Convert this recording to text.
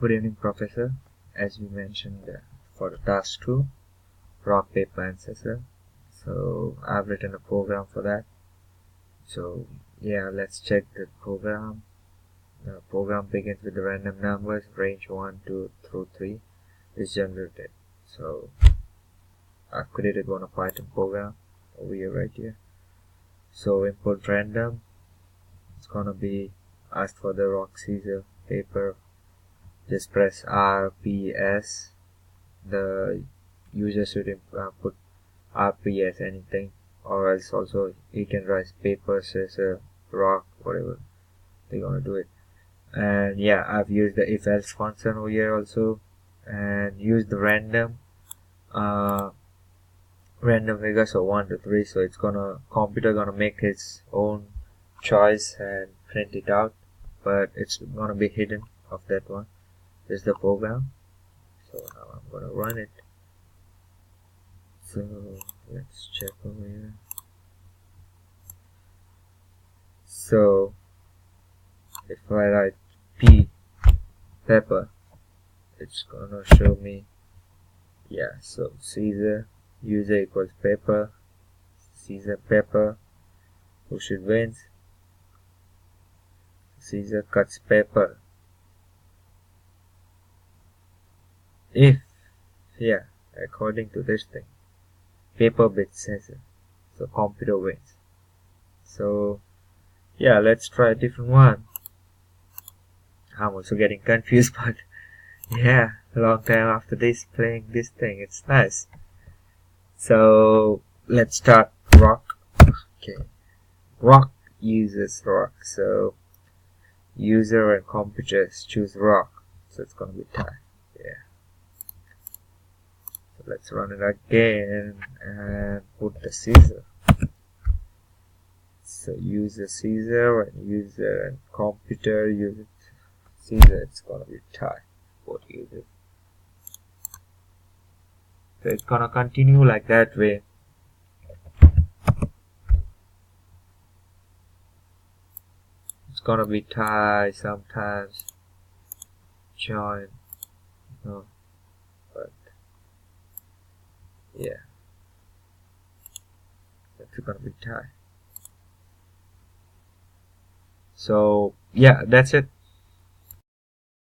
Good evening, Professor. As we mentioned for the task 2, rock, paper, and scissors. So I've written a program for that. So yeah, let's check the program. The program begins with the random numbers, range 1, 2 through 3 is generated. So I've created one of Python program over here right here. So input random. It's gonna be asked for the rock, scissors, paper. Just press RPS. The user should put RPS anything, or else also you can write paper, scissors, rock, whatever they're gonna do it. And yeah, I've used the if else function over here also, and used the random figure, so 1 to 3. So it's computer gonna make its own choice and print it out, but it's gonna be hidden of that one. This is the program. So now I'm gonna run it. So let's check over here. So if I write P pepper, it's gonna show me, yeah, so Caesar user equals pepper, Caesar pepper, who should wins, Caesar cuts pepper. If, yeah, according to this thing, paper beats Caesar, so computer wins. So yeah, let's try a different one. I'm also getting confused, but yeah, a long time after this playing this thing, it's nice. So let's start rock. Okay, rock uses rock, so user and computers choose rock, so it's gonna be tie. Yeah, so let's run it again and put the scissor. So user scissor and user and computer use scissor, it's gonna be tie. What user? So it's gonna continue like that way. It's gonna be tie sometimes, join, no, but yeah, it's gonna be tie. So yeah, that's it.